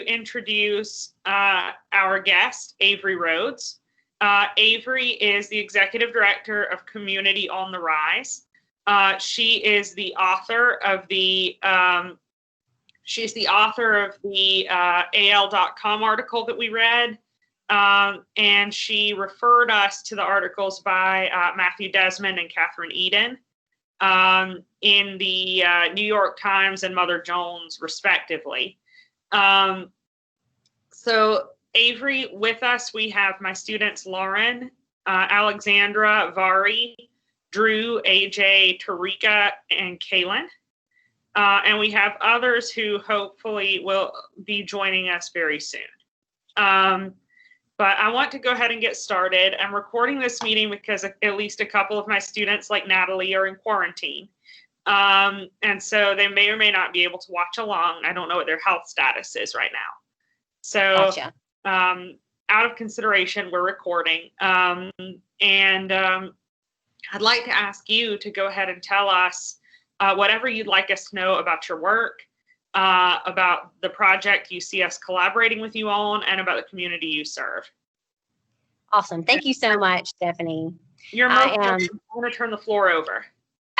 introduce our guest, Avery Rhodes. Avery is the Executive Director of Community on the Rise. She is the author of the AL.com article that we read, and she referred us to the articles by Matthew Desmond and Catherine Eden in the New York Times and Mother Jones, respectively. So Avery, with us, we have my students, Lauren, Alexandra, Vari, Drew, AJ, Tarika, and Kaylin. And we have others who hopefully will be joining us very soon. But I want to go ahead and get started. I'm recording this meeting because at least a couple of my students, like Natalie, are in quarantine. And so they may or may not be able to watch along. I don't know what their health status is right now. So Gotcha. Out of consideration, we're recording. I'd like to ask you to go ahead and tell us whatever you'd like us to know about your work, about the project you see us collaborating with you on, and about the community you serve. Awesome. Thank you so much, Stephanie. You're most welcome. I'm going to turn the floor over.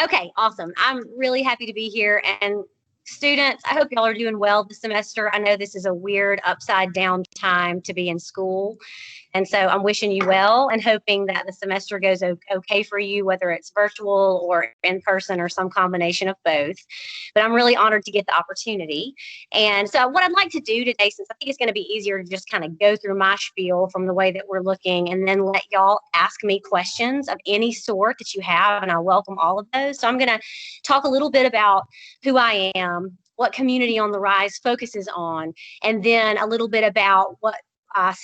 Okay, awesome. I'm really happy to be here. And students, I hope y'all are doing well this semester. I know this is a weird upside down time to be in school. And so I'm wishing you well and hoping that the semester goes okay for you, whether it's virtual or in person or some combination of both. But I'm really honored to get the opportunity. And so what I'd like to do today, since I think it's going to be easier to just kind of go through my spiel from the way that we're looking and then let y'all ask me questions of any sort that you have. And I welcome all of those. So I'm going to talk a little bit about who I am, what Community on the Rise focuses on, and then a little bit about what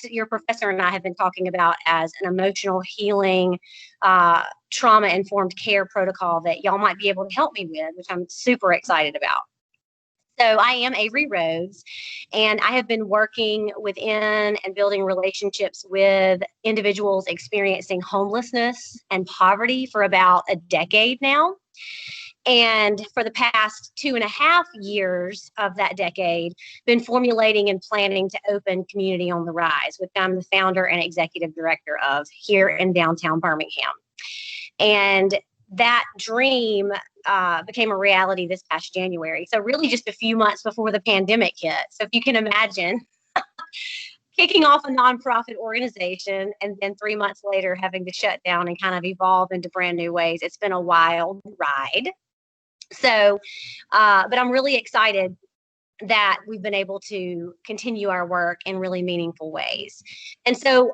your professor and I have been talking about as an emotional healing, trauma-informed care protocol that y'all might be able to help me with, which I'm super excited about. So I am Avery Rhodes, and I have been working within and building relationships with individuals experiencing homelessness and poverty for about a decade now. And for the past 2.5 years of that decade, been formulating and planning to open Community on the Rise, which I'm the founder and executive director of here in downtown Birmingham. And that dream became a reality this past January. So really just a few months before the pandemic hit. So if you can imagine kicking off a nonprofit organization and then 3 months later having to shut down and kind of evolve into brand new ways, it's been a wild ride. So, but I'm really excited that we've been able to continue our work in really meaningful ways. And so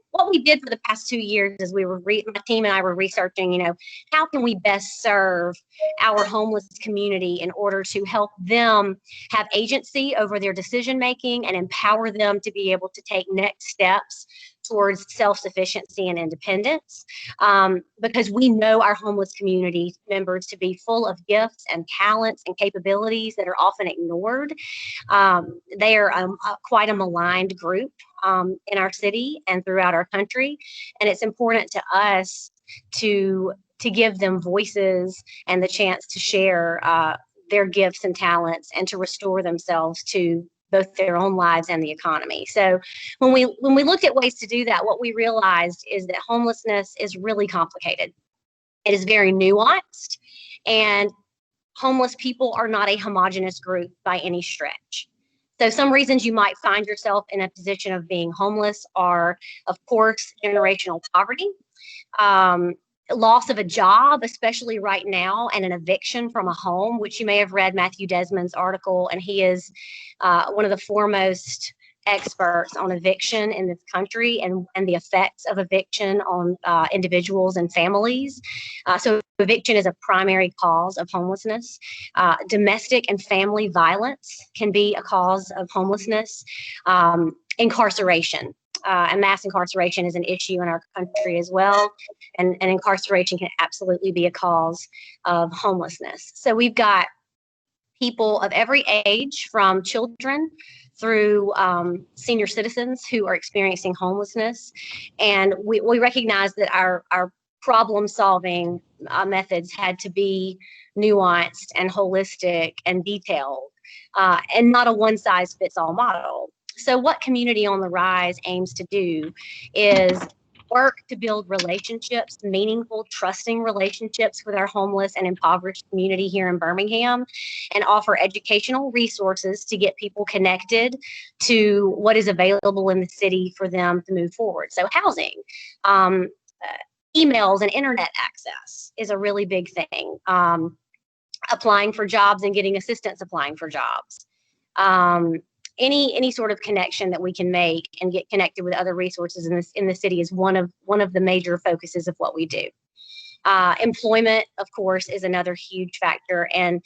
what we did for the past 2 years is my team and I were researching, how can we best serve our homeless community in order to help them have agency over their decision making and empower them to be able to take next steps towards self-sufficiency and independence, because we know our homeless community members to be full of gifts and talents and capabilities that are often ignored. They are quite a maligned group in our city and throughout our country, and it's important to us to give them voices and the chance to share their gifts and talents and to restore themselves to both their own lives and the economy. So when we looked at ways to do that, what we realized is that homelessness is really complicated. It is very nuanced, and homeless people are not a homogenous group by any stretch. So some reasons you might find yourself in a position of being homeless are, of course, generational poverty, loss of a job, especially right now, and an eviction from a home, which you may have read Matthew Desmond's article, and he is one of the foremost experts on eviction in this country and the effects of eviction on individuals and families. So eviction is a primary cause of homelessness. Domestic and family violence can be a cause of homelessness. Incarceration. And mass incarceration is an issue in our country as well. And incarceration can absolutely be a cause of homelessness. So we've got people of every age, from children through senior citizens who are experiencing homelessness. And we recognize that our problem solving methods had to be nuanced and holistic and detailed. and not a one-size-fits-all model. So what Community on the Rise aims to do is work to build relationships, meaningful, trusting relationships with our homeless and impoverished community here in Birmingham, and offer educational resources to get people connected to what is available in the city for them to move forward. So housing, emails and internet access is a really big thing. Applying for jobs and getting assistance applying for jobs. Any sort of connection that we can make and get connected with other resources in the city is one of the major focuses of what we do. Employment, of course, is another huge factor. And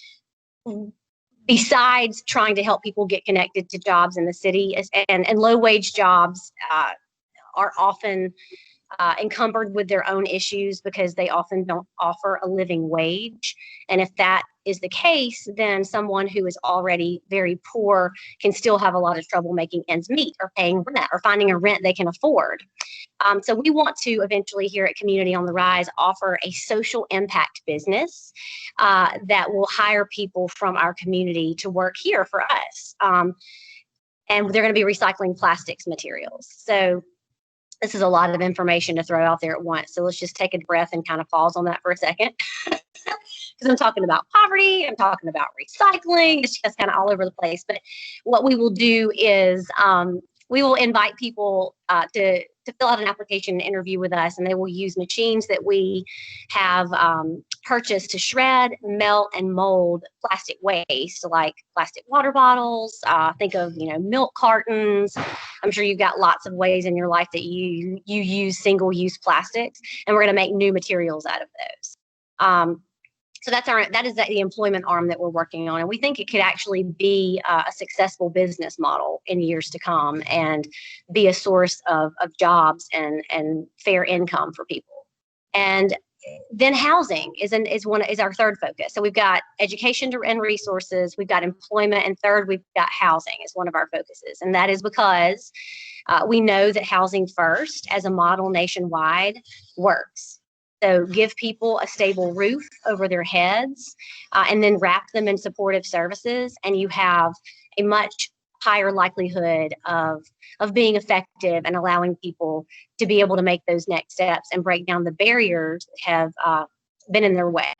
besides trying to help people get connected to jobs in the city, and low wage jobs are often encumbered with their own issues because they often don't offer a living wage. And if that is the case, then someone who is already very poor can still have a lot of trouble making ends meet or paying rent or finding a rent they can afford. So we want to eventually here at Community on the Rise offer a social impact business that will hire people from our community to work here for us. And they're going to be recycling plastics materials. So this is a lot of information to throw out there at once. So let's just take a breath and kind of pause on that for a second. Because I'm talking about poverty, I'm talking about recycling, it's just kind of all over the place. But what we will do is we will invite people to fill out an application and interview with us, and they will use machines that we have purchased to shred, melt, and mold plastic waste, like plastic water bottles. Think of milk cartons. I'm sure you've got lots of ways in your life that you use single-use plastics, and we're going to make new materials out of those. So that is the employment arm that we're working on, and we think it could actually be a successful business model in years to come and be a source of jobs and fair income for people. And then housing is our third focus. So we've got education and resources, we've got employment, and third we've got housing is one of our focuses, and that is because we know that housing first as a model nationwide works. So give people a stable roof over their heads and then wrap them in supportive services, and you have a much higher likelihood of being effective and allowing people to be able to make those next steps and break down the barriers that have been in their way.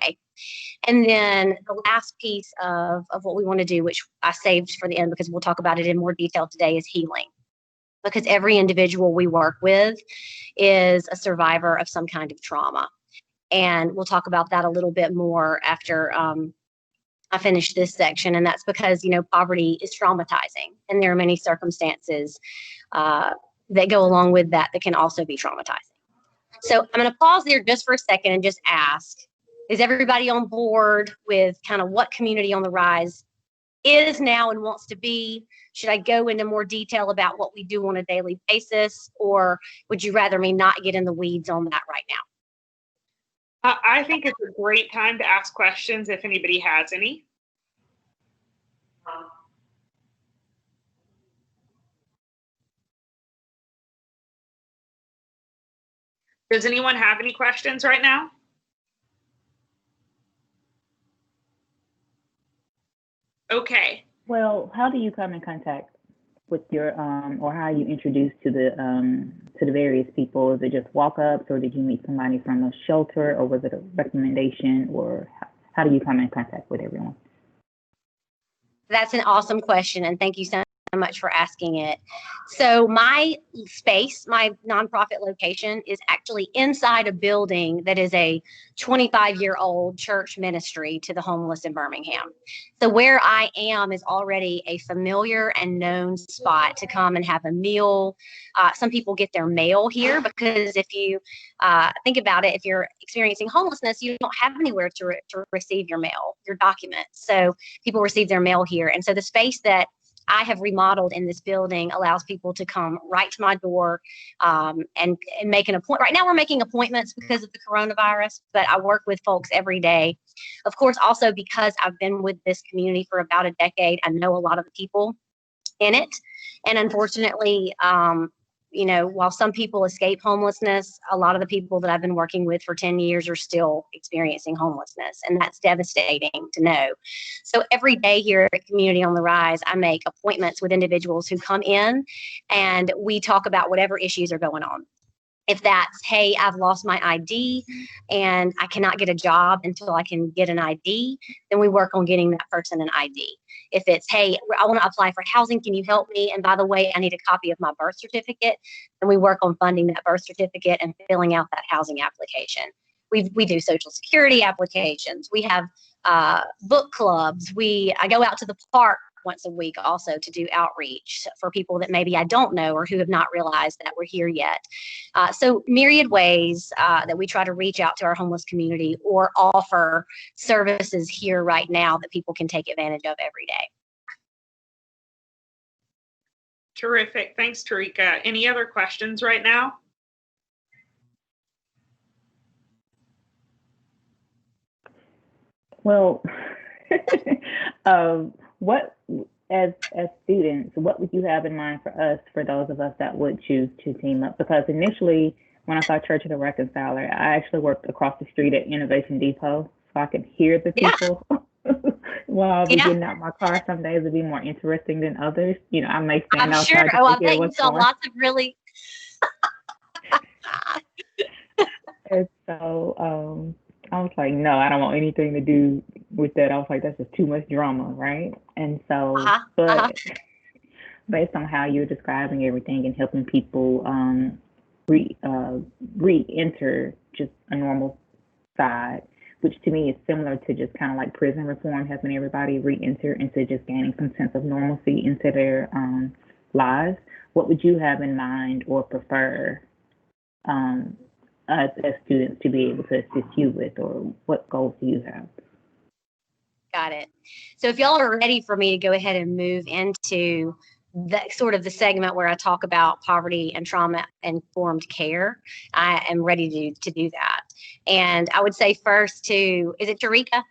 And then the last piece of what we want to do, which I saved for the end because we'll talk about it in more detail today, is healing. Because every individual we work with is a survivor of some kind of trauma. And we'll talk about that a little bit more after I finish this section. And that's because, poverty is traumatizing. And there are many circumstances that go along with that can also be traumatizing. So I'm going to pause there just for a second and just ask, is everybody on board with kind of what Community on the Rise is now and wants to be? Should I go into more detail about what we do on a daily basis, or would you rather me not get in the weeds on that right now? I think it's a great time to ask questions if anybody has any. Does anyone have any questions right now? Okay. Well, how do you come in contact with your, or how are you introduced to the various people? Is it just walk-ups, or did you meet somebody from a shelter, or was it a recommendation, or how do you come in contact with everyone? That's an awesome question, and thank you so much for asking it. So my space, my nonprofit location, is actually inside a building that is a 25-year-old church ministry to the homeless in Birmingham. So where I am is already a familiar and known spot to come and have a meal. Some people get their mail here because if you think about it, if you're experiencing homelessness, you don't have anywhere to receive your mail, your documents. So people receive their mail here. And so the space that I have remodeled in this building allows people to come right to my door and make an appointment. Right now we're making appointments because of the coronavirus, but I work with folks every day. Of course, also because I've been with this community for about a decade, I know a lot of the people in it. And unfortunately, while some people escape homelessness, a lot of the people that I've been working with for 10 years are still experiencing homelessness. And that's devastating to know. So every day here at Community on the Rise, I make appointments with individuals who come in and we talk about whatever issues are going on. If that's, hey, I've lost my ID and I cannot get a job until I can get an ID, then we work on getting that person an ID. If it's, hey, I want to apply for housing, can you help me? And by the way, I need a copy of my birth certificate. Then we work on funding that birth certificate and filling out that housing application. We do Social Security applications. We have book clubs. I go out to the park once a week also to do outreach for people that maybe I don't know or who have not realized that we're here yet. So myriad ways that we try to reach out to our homeless community or offer services here right now that people can take advantage of every day. Terrific. Thanks, Tarika. Any other questions right now? Well, what as students, what would you have in mind for us, for those of us that would choose to team up? Because initially, when I saw Church of the Reconciler, I actually worked across the street at Innovation Depot, so I could hear the people while I'll be getting out my car. Some days it'd be more interesting than others. I may stand outside to I hear bet you what's saw going. lots of really. And so I was like, no, I don't want anything to do with that. I was like, that's just too much drama, right? And so, based on how you're describing everything and helping people re-enter just a normal side, which to me is similar to just kind of like prison reform, helping everybody re-enter into just gaining some sense of normalcy into their lives. What would you have in mind or prefer us as students to be able to assist you with, or what goals do you have? Got it. So if y'all are ready for me to go ahead and move into the sort of the segment where I talk about poverty and trauma informed care, I am ready to do that. And I would say first is it Tarika?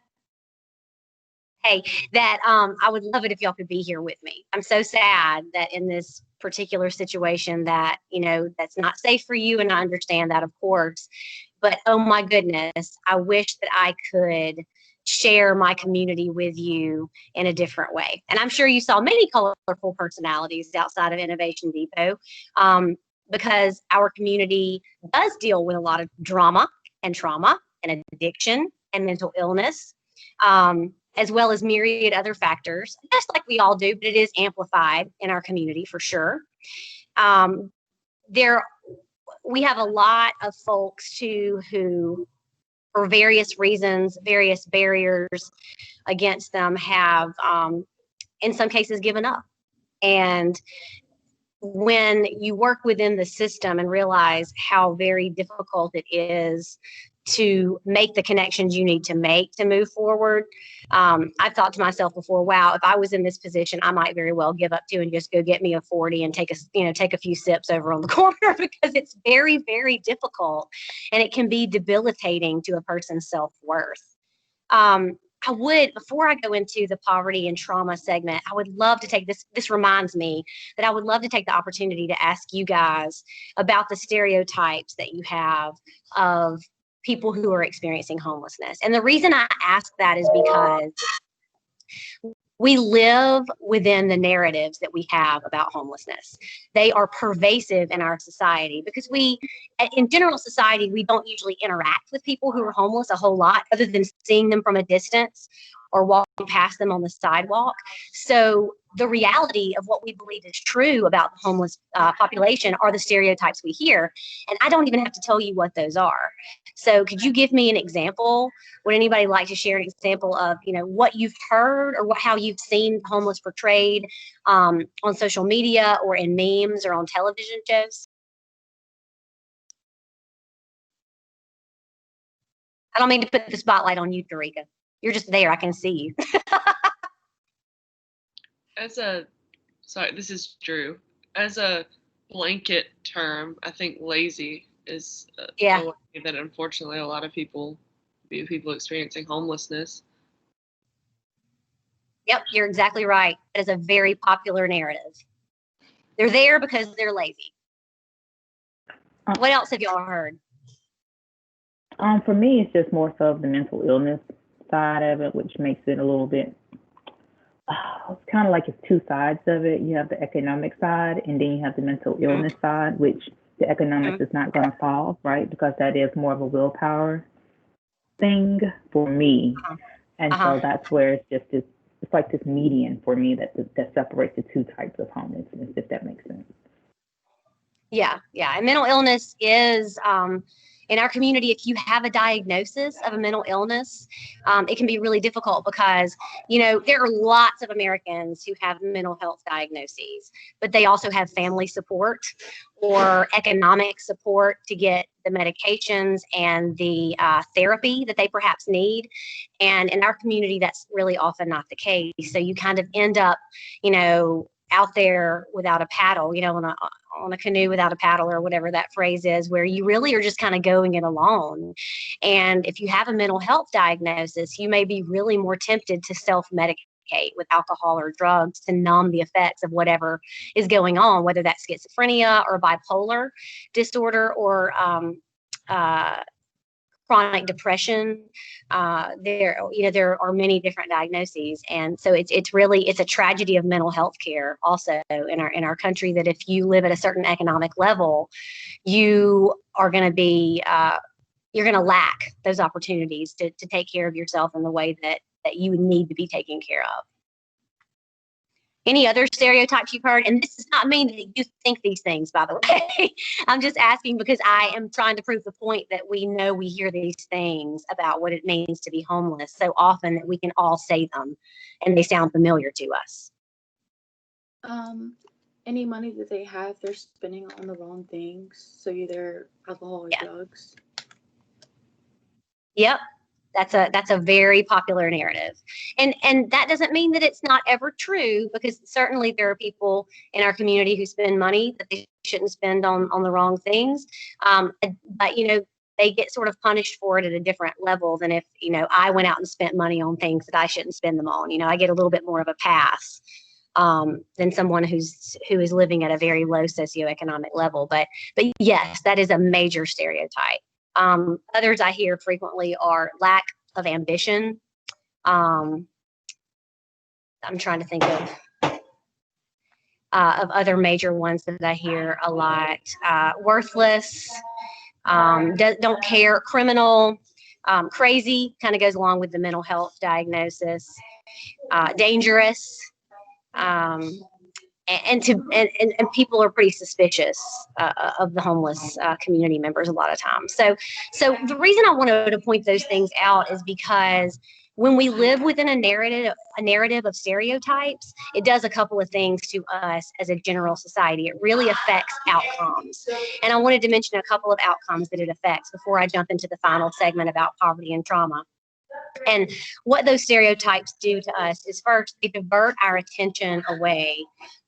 Hey, that I would love it if y'all could be here with me. I'm so sad that in this particular situation that, that's not safe for you. And I understand that, of course, but oh my goodness, I wish that I could share my community with you in a different way. And I'm sure you saw many colorful personalities outside of Innovation Depot, because our community does deal with a lot of drama and trauma and addiction and mental illness, as well as myriad other factors, just like we all do, but it is amplified in our community for sure. We have a lot of folks too who, for various reasons, various barriers against them, have in some cases given up. And when you work within the system and realize how very difficult it is to make the connections you need to make to move forward, I've thought to myself before, wow, if I was in this position, I might very well give up too and just go get me a 40 and take a few sips over on the corner, because it's very, very difficult and it can be debilitating to a person's self-worth. Before I go into the poverty and trauma segment, I would love to take this reminds me that I would love to take the opportunity to ask you guys about the stereotypes that you have of people who are experiencing homelessness. And the reason I ask that is because we live within the narratives that we have about homelessness. They are pervasive in our society because in general society, we don't usually interact with people who are homeless a whole lot other than seeing them from a distance or walking past them on the sidewalk. So the reality of what we believe is true about the homeless population are the stereotypes we hear. And I don't even have to tell you what those are. So could you give me an example? Would anybody like to share an example of, what you've heard or how you've seen homeless portrayed on social media or in memes or on television shows? I don't mean to put the spotlight on you, Tarika. You're just there. I can see you. This is Drew. As a blanket term, I think lazy is a way that unfortunately a lot of people view people experiencing homelessness. Yep, you're exactly right. That is a very popular narrative. They're there because they're lazy. What else have y'all heard? For me, it's just more so of the mental illness side of it, which makes it a little bit, it's kind of like it's two sides of it. You have the economic side, and then you have the mental illness side, which the economics is not going to solve, right? Because that is more of a willpower thing for me. And so that's where it's just this, it's like this median for me that separates the two types of homelessness, if that makes sense. Yeah. And mental illness is, in our community, if you have a diagnosis of a mental illness, it can be really difficult because, there are lots of Americans who have mental health diagnoses, but they also have family support or economic support to get the medications and the therapy that they perhaps need. And in our community, that's really often not the case. So you kind of end up, out there without a paddle, on a canoe without a paddle, or whatever that phrase is, where you really are just kind of going it alone. And if you have a mental health diagnosis, you may be really more tempted to self-medicate with alcohol or drugs to numb the effects of whatever is going on, whether that's schizophrenia or bipolar disorder or chronic depression. There are many different diagnoses, and so it's a tragedy of mental health care also in our country, that if you live at a certain economic level, you are going to be you're going to lack those opportunities to take care of yourself in the way that you would need to be taken care of. Any other stereotypes you've heard? And this does not mean that you think these things, by the way. I'm just asking because I am trying to prove the point that we know we hear these things about what it means to be homeless so often that we can all say them and they sound familiar to us. Any money that they have, they're spending on the wrong things. So either alcohol or drugs. Yep. That's a very popular narrative. And that doesn't mean that it's not ever true, because certainly there are people in our community who spend money that they shouldn't spend on the wrong things. But, they get sort of punished for it at a different level than if, I went out and spent money on things that I shouldn't spend them on. I get a little bit more of a pass than someone who is living at a very low socioeconomic level. But yes, that is a major stereotype. Others I hear frequently are lack of ambition. I'm trying to think of other major ones that I hear a lot. Worthless, don't care, criminal, crazy, kind of goes along with the mental health diagnosis, dangerous, and people are pretty suspicious of the homeless community members a lot of times. So the reason I wanted to point those things out is because when we live within a narrative of stereotypes, it does a couple of things to us as a general society. It really affects outcomes. And I wanted to mention a couple of outcomes that it affects before I jump into the final segment about poverty and trauma. And what those stereotypes do to us is, first, they divert our attention away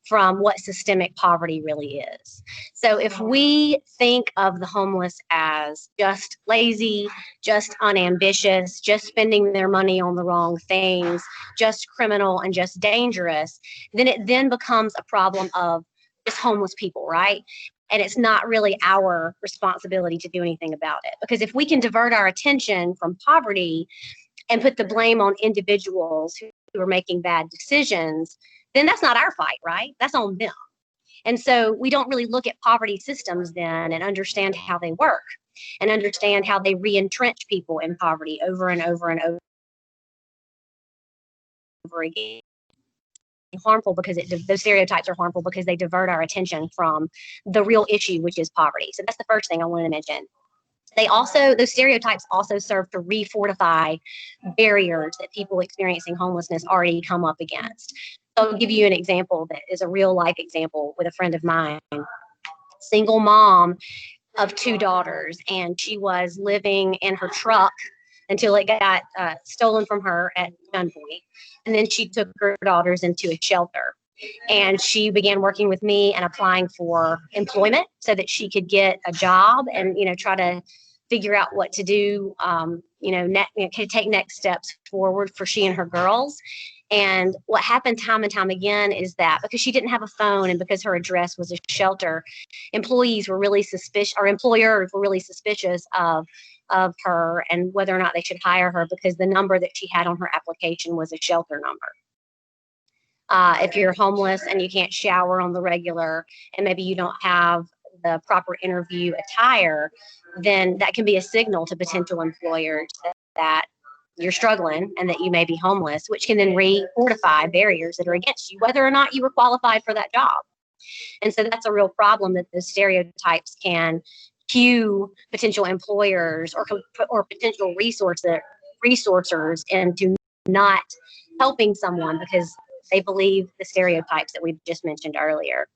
from what systemic poverty really is. So if we think of the homeless as just lazy, just unambitious, just spending their money on the wrong things, just criminal and just dangerous, then it then becomes a problem of just homeless people, right? And it's not really our responsibility to do anything about it. Because if we can divert our attention from poverty and put the blame on individuals who are making bad decisions, then that's not our fight, right? That's on them. And so we don't really look at poverty systems then and understand how they work and understand how they re-entrench people in poverty over and over and over again. Harmful because those stereotypes are harmful because they divert our attention from the real issue, which is poverty. So that's the first thing I wanted to mention. Those stereotypes also serve to refortify barriers that people experiencing homelessness already come up against. So I'll give you an example that is a real life example with a friend of mine, single mom of 2 daughters, and she was living in her truck until it got stolen from her at gunpoint. And then she took her daughters into a shelter. And she began working with me and applying for employment so that she could get a job and, try to figure out what to do, could take next steps forward for she and her girls. And what happened time and time again is that because she didn't have a phone and because her address was a shelter, employees were really suspicious, or employers were really suspicious of her and whether or not they should hire her because the number that she had on her application was a shelter number. If you're homeless and you can't shower on the regular and maybe you don't have the proper interview attire, then that can be a signal to potential employers that you're struggling and that you may be homeless, which can then re-fortify barriers that are against you, whether or not you were qualified for that job. And so that's a real problem, that the stereotypes can cue potential employers or potential resourcers into not helping someone because they believe the stereotypes that we just mentioned earlier.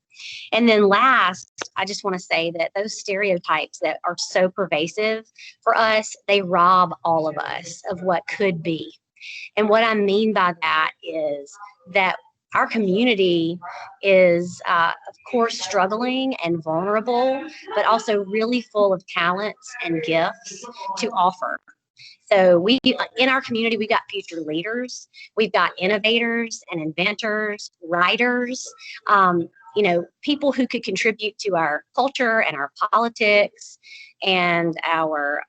And then last, I just want to say that those stereotypes that are so pervasive for us, they rob all of us of what could be. And what I mean by that is that our community is, of course, struggling and vulnerable, but also really full of talents and gifts to offer. So in our community, we got future leaders, we've got innovators and inventors, writers, people who could contribute to our culture and our politics and our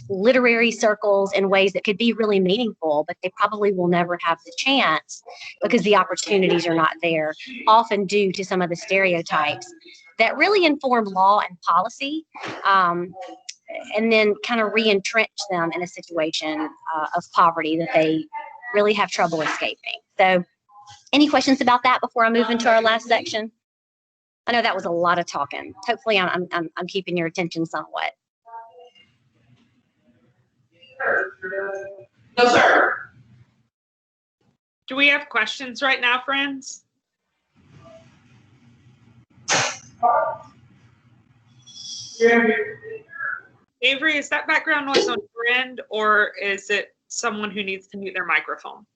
literary circles in ways that could be really meaningful, but they probably will never have the chance because the opportunities are not there, often due to some of the stereotypes that really inform law and policy. And then kind of re-entrench them in a situation of poverty that they really have trouble escaping. So any questions about that before I move into our last section? I know that was a lot of talking. Hopefully I'm keeping your attention somewhat. No, sir. Do we have questions right now, friends? Avery, is that background noise on your end, or is it someone who needs to mute their microphone?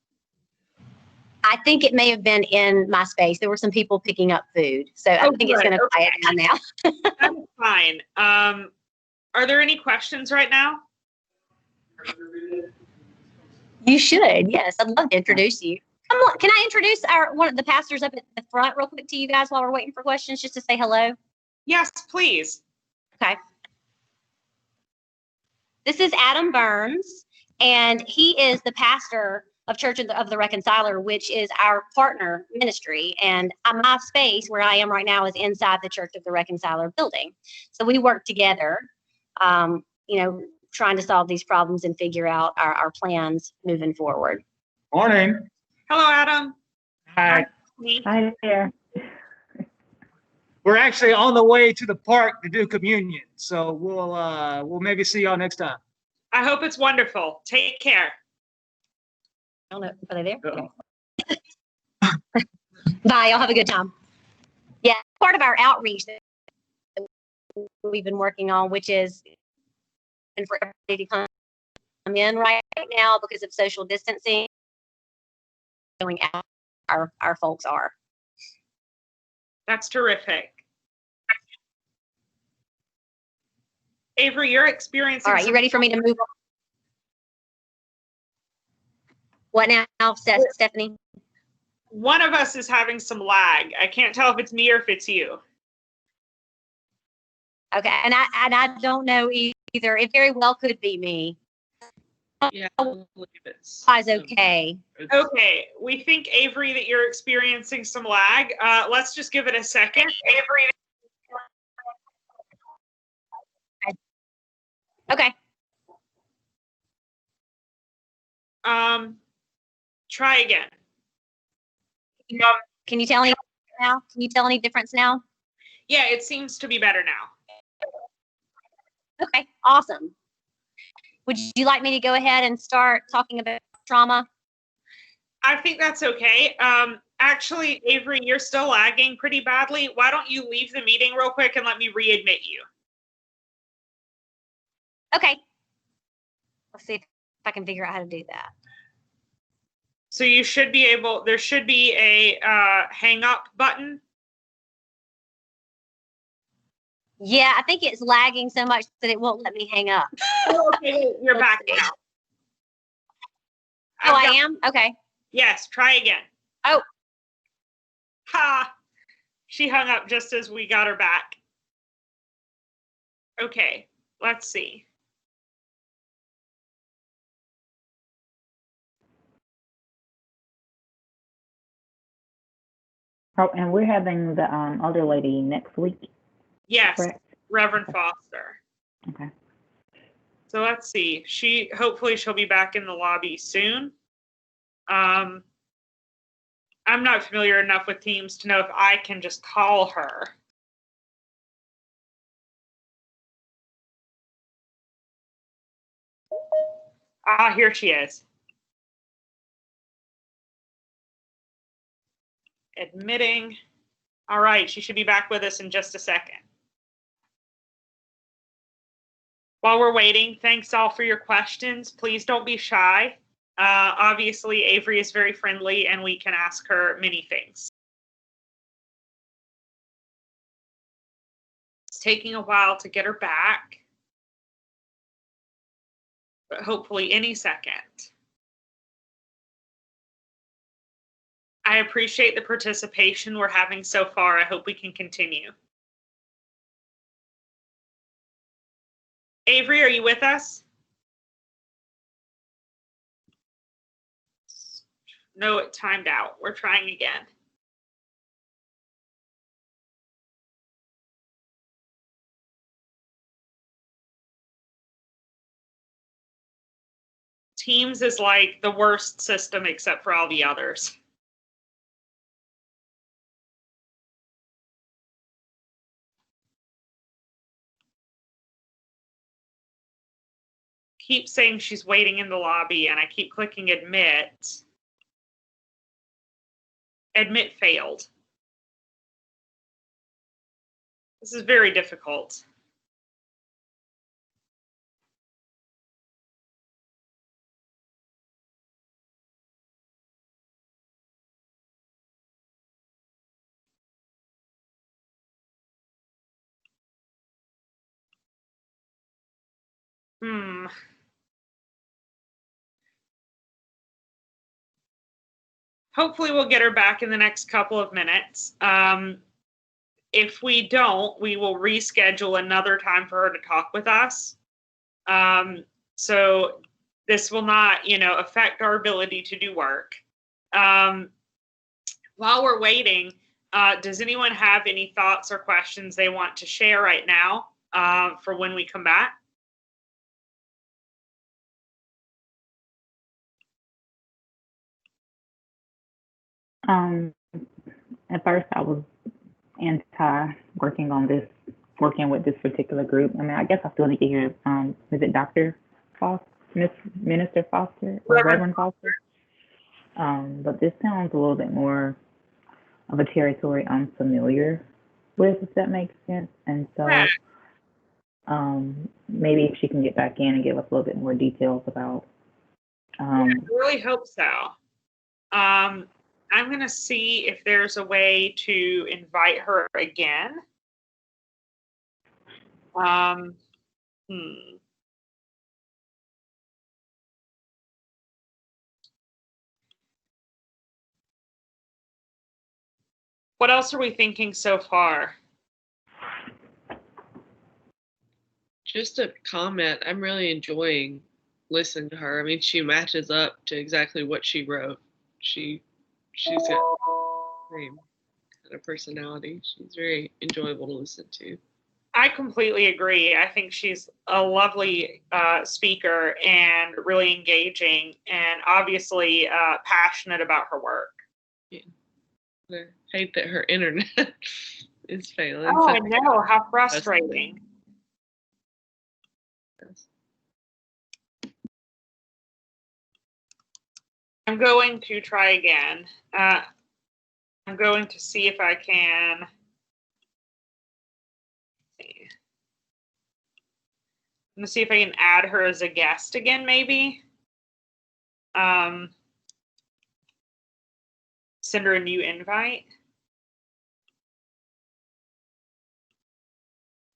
I think it may have been in my space. There were some people picking up food, so I think it's going to quiet down now. That's fine. Are there any questions right now? You should. Yes, I'd love to introduce you. Come on, can I introduce one of the pastors up at the front real quick to you guys while we're waiting for questions, just to say hello? Yes, please. Okay. This is Adam Burns, and he is the pastor of Church of the Reconciler, which is our partner ministry. And my space where I am right now is inside the Church of the Reconciler building. So we work together, trying to solve these problems and figure out our plans moving forward. Morning. Hello, Adam. Hi. Hi there. We're actually on the way to the park to do communion, so we'll maybe see y'all next time. I hope it's wonderful. Take care. I don't know. Are they there? Okay. Bye. Y'all have a good time. Yeah, part of our outreach that we've been working on, which is for everybody to come in right now because of social distancing, going out our folks are. That's terrific. Avery, you're experiencing. All right, you ready for me to move on? What now, Stephanie? One of us is having some lag. I can't tell if it's me or if it's you. Okay, and I don't know either. It very well could be me. Yeah, I believe it's. Okay. Okay, we think, Avery, that you're experiencing some lag. Let's just give it a second. Avery. Okay. Try again. Can you tell any now? Can you tell any difference now? Yeah, it seems to be better now. Okay, awesome. Would you like me to go ahead and start talking about trauma? I think that's okay. Actually, Avery, you're still lagging pretty badly. Why don't you leave the meeting real quick and let me readmit you? Okay. Let's see if I can figure out how to do that. So you should be able, there should be a hang up button. Yeah, I think it's lagging so much that it won't let me hang up. Oh, okay, you're back now. Oh, I am? Okay. Yes, try again. Oh. Ha! She hung up just as we got her back. Okay, let's see. Oh, and we're having the other lady next week, Yes, correct? Reverend Okay. Foster. Okay. So let's see. Hopefully she'll be back in the lobby soon. I'm not familiar enough with Teams to know if I can just call her. Ah, here she is. Admitting. All right, she should be back with us in just a second. While we're waiting, thanks all for your questions. Please don't be shy. Obviously, Avery is very friendly and we can ask her many things. It's taking a while to get her back, but hopefully any second. I appreciate the participation we're having so far. I hope we can continue. Avery, are you with us? No, it timed out. We're trying again. Teams is like the worst system except for all the others. Keep saying she's waiting in the lobby and I keep clicking admit. Admit failed. This is very difficult. Hopefully we'll get her back in the next couple of minutes. If we don't, we will reschedule another time for her to talk with us. So this will not, affect our ability to do work. While we're waiting, does anyone have any thoughts or questions they want to share right now for when we come back? At first I was anti working with this particular group. I mean, I guess I still need to hear, is it Dr. Foster, Minister Foster, or Reverend Foster? But this sounds a little bit more of a territory I'm familiar with, if that makes sense. And so maybe if she can get back in and give us a little bit more details about. I really hope so. I'm going to see if there's a way to invite her again. What else are we thinking so far? Just a comment. I'm really enjoying listening to her. I mean, she matches up to exactly what she wrote. She's got the same kind of personality. She's very enjoyable to listen to. I completely agree. I think she's a lovely speaker and really engaging and obviously passionate about her work. Yeah. I hate that her internet is failing. Oh, I know. How frustrating. Yes. I'm going to try again. I'm going to see if I can. I'm going to see if I can add her as a guest again, maybe. Send her a new invite.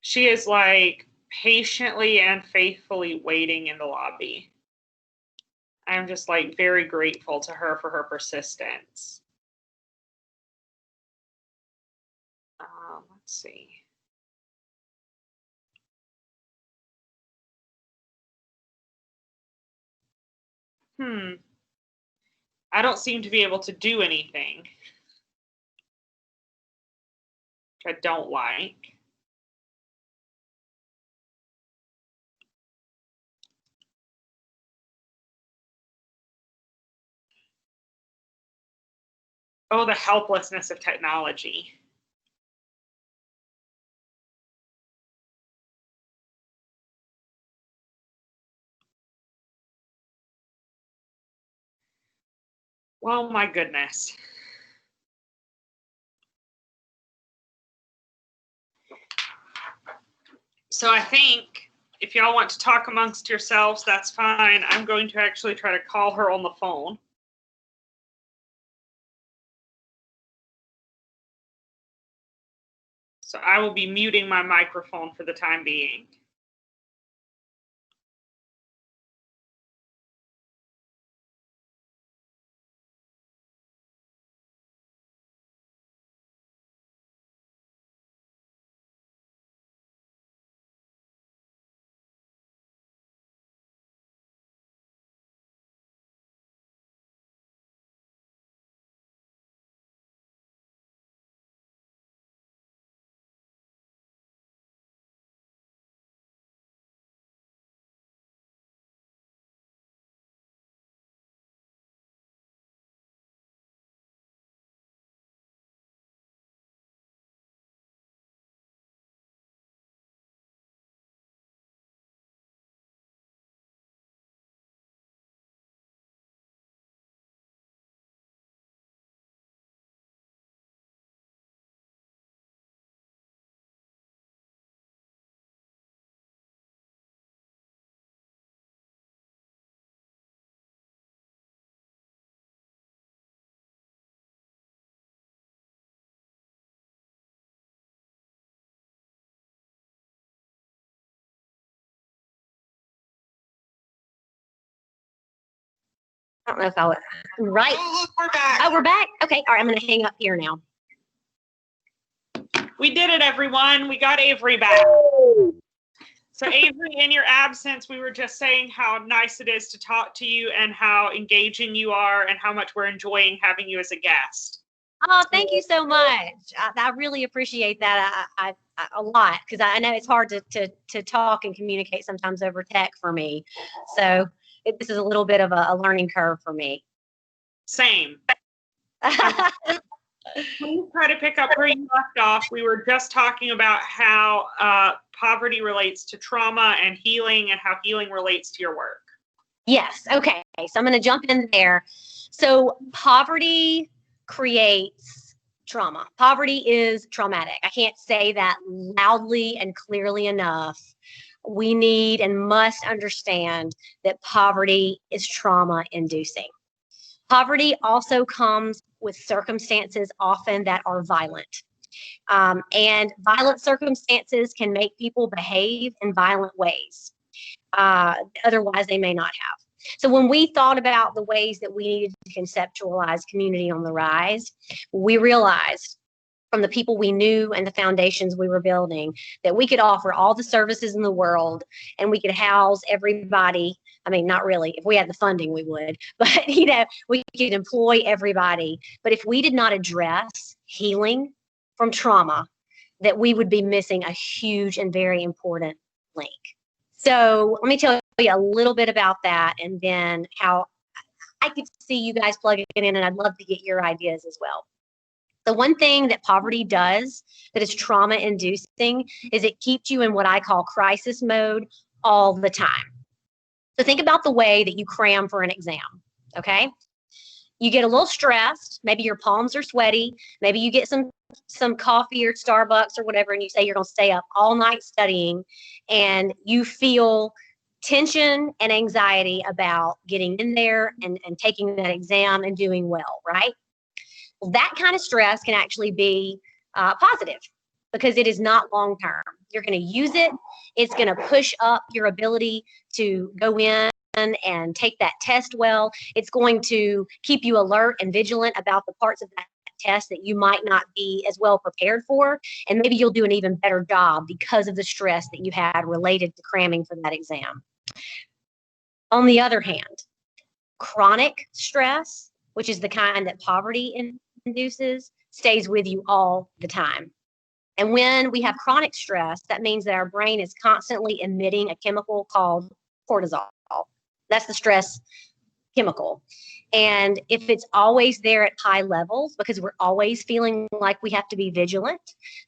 She is like patiently and faithfully waiting in the lobby. I'm just like very grateful to her for her persistence. Let's see. I don't seem to be able to do anything, which I don't like. Oh, the helplessness of technology. Well, my goodness. So I think if y'all want to talk amongst yourselves, that's fine. I'm going to actually try to call her on the phone. So I will be muting my microphone for the time being. I don't know if I would. Right. Oh, look, we're back. Oh, we're back. Okay. All right. I'm going to hang up here now. We did it, everyone. We got Avery back. So Avery, in your absence, we were just saying how nice it is to talk to you and how engaging you are and how much we're enjoying having you as a guest. Oh, thank you so much. I really appreciate that a lot, because I know it's hard to talk and communicate sometimes over tech for me. So this is a little bit of a learning curve for me. Same. Please try to pick up where you left off. We were just talking about how poverty relates to trauma and healing, and how healing relates to your work. Yes. Okay. So I'm going to jump in there. So poverty creates trauma. Poverty is traumatic. I can't say that loudly and clearly enough. We need and must understand that poverty is trauma inducing. Poverty also comes with circumstances often that are violent. And violent circumstances can make people behave in violent ways. Otherwise, they may not have. So when we thought about the ways that we needed to conceptualize community on the rise, we realized from the people we knew and the foundations we were building that we could offer all the services in the world and we could house everybody. I mean, not really. If we had the funding, we would. But, we could employ everybody. But if we did not address healing from trauma, that we would be missing a huge and very important link. So let me tell you a little bit about that, and then how I could see you guys plugging it in, and I'd love to get your ideas as well. The one thing that poverty does that is trauma inducing is it keeps you in what I call crisis mode all the time. So think about the way that you cram for an exam, okay? You get a little stressed, maybe your palms are sweaty, maybe you get some coffee or Starbucks or whatever, and you say you're going to stay up all night studying, and you feel tension and anxiety about getting in there and taking that exam and doing well, right? Well, that kind of stress can actually be positive because it is not long term. You're going to use it. It's going to push up your ability to go in and take that test well. It's going to keep you alert and vigilant about the parts of that test that you might not be as well prepared for. And maybe you'll do an even better job because of the stress that you had related to cramming for that exam. On the other hand, chronic stress, which is the kind that poverty induces, stays with you all the time. And when we have chronic stress, that means that our brain is constantly emitting a chemical called cortisol. That's the stress chemical. And if it's always there at high levels, because we're always feeling like we have to be vigilant,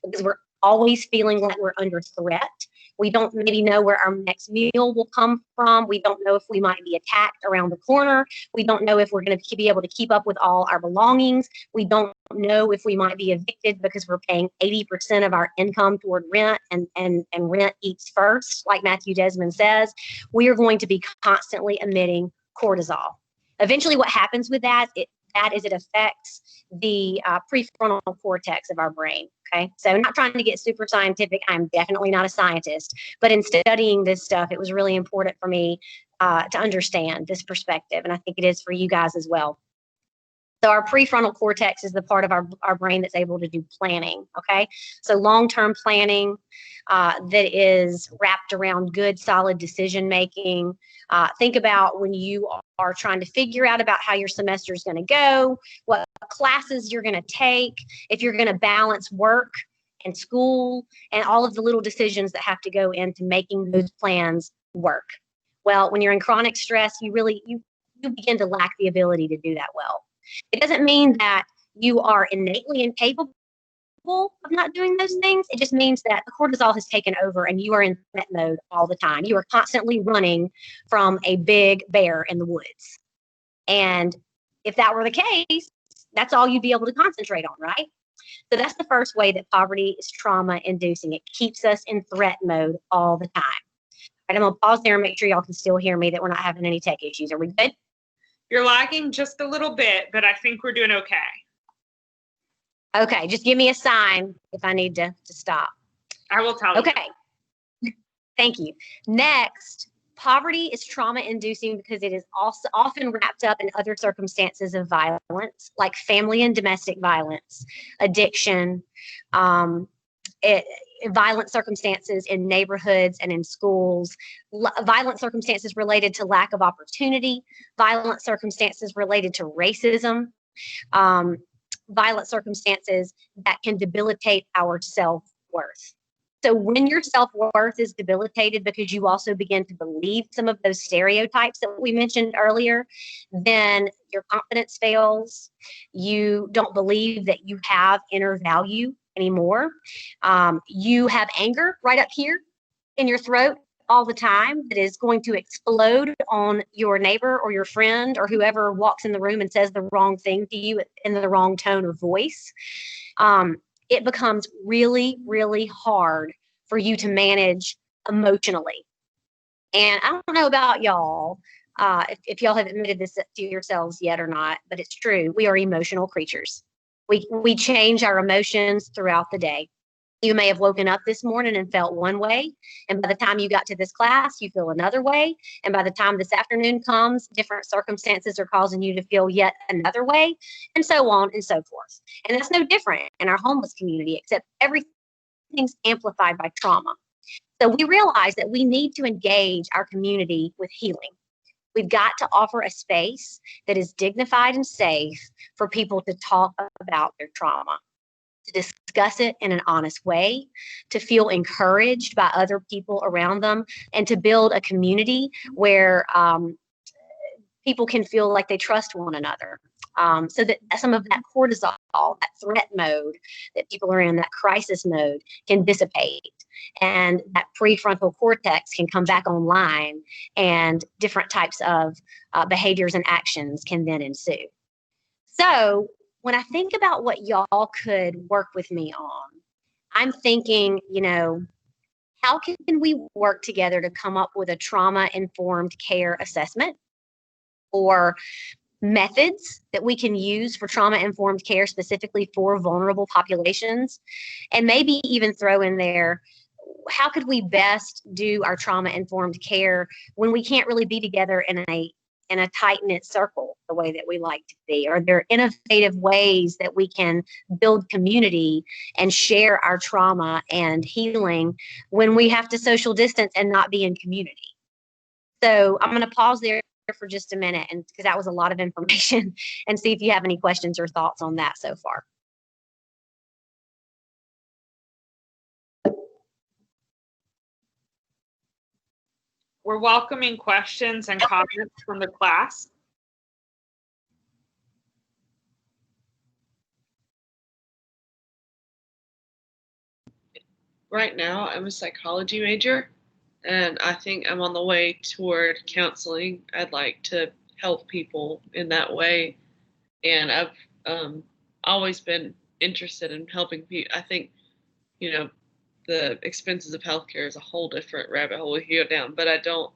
because we're always feeling like we're under threat, we don't maybe know where our next meal will come from. We don't know if we might be attacked around the corner. We don't know if we're going to be able to keep up with all our belongings. We don't know if we might be evicted because we're paying 80% of our income toward rent, and rent eats first, like Matthew Desmond says. We are going to be constantly emitting cortisol. Eventually, what happens with that is it affects the prefrontal cortex of our brain. Okay, so I'm not trying to get super scientific. I'm definitely not a scientist, but in studying this stuff, it was really important for me to understand this perspective, and I think it is for you guys as well. So our prefrontal cortex is the part of our brain that's able to do planning, okay? So long-term planning that is wrapped around good, solid decision-making. Think about when you are trying to figure out about how your semester is going to go, what classes you're going to take, if you're going to balance work and school, and all of the little decisions that have to go into making those plans work. Well, when you're in chronic stress, you begin to lack the ability to do that well. It doesn't mean that you are innately incapable of not doing those things. It just means that the cortisol has taken over and you are in threat mode all the time. You are constantly running from a big bear in the woods. And if that were the case, that's all you'd be able to concentrate on, right? So that's the first way that poverty is trauma inducing. It keeps us in threat mode all the time. All right, I'm gonna pause there and make sure y'all can still hear me, that we're not having any tech issues. Are we good? You're lagging just a little bit, but I think we're doing okay. Okay, just give me a sign if I need to stop. I will tell you. Okay, thank you. Next, poverty is trauma-inducing because it is also often wrapped up in other circumstances of violence, like family and domestic violence, addiction, violent circumstances in neighborhoods and in schools, violent circumstances related to lack of opportunity, violent circumstances related to racism, violent circumstances that can debilitate our self-worth. So when your self-worth is debilitated because you also begin to believe some of those stereotypes that we mentioned earlier, then your confidence fails. You don't believe that you have inner value anymore. You have anger right up here in your throat all the time that is going to explode on your neighbor or your friend or whoever walks in the room and says the wrong thing to you in the wrong tone or voice. It becomes really, really hard for you to manage emotionally. And I don't know about y'all, if y'all have admitted this to yourselves yet or not, but it's true. We are emotional creatures. We change our emotions throughout the day. You may have woken up this morning and felt one way, and by the time you got to this class, you feel another way. And by the time this afternoon comes, different circumstances are causing you to feel yet another way, and so on and so forth. And that's no different in our homeless community, except everything's amplified by trauma. So we realize that we need to engage our community with healing. We've got to offer a space that is dignified and safe for people to talk about their trauma, to discuss it in an honest way, to feel encouraged by other people around them, and to build a community where people can feel like they trust one another. So that some of that cortisol, that threat mode that people are in, that crisis mode, can dissipate. And that prefrontal cortex can come back online, and different types of behaviors and actions can then ensue. So when I think about what y'all could work with me on, I'm thinking, how can we work together to come up with a trauma-informed care assessment, or methods that we can use for trauma-informed care specifically for vulnerable populations, and maybe even throw in there how could we best do our trauma-informed care when we can't really be together in a tight-knit circle the way that we like to be? Are there innovative ways that we can build community and share our trauma and healing when we have to social distance and not be in community? So I'm going to pause there for just a minute, and because that was a lot of information, and see if you have any questions or thoughts on that so far. We're welcoming questions and comments from the class. Right now, I'm a psychology major, and I think I'm on the way toward counseling. I'd like to help people in that way, and I've always been interested in helping people. I think, you know, the expenses of healthcare is a whole different rabbit hole we go down, but I don't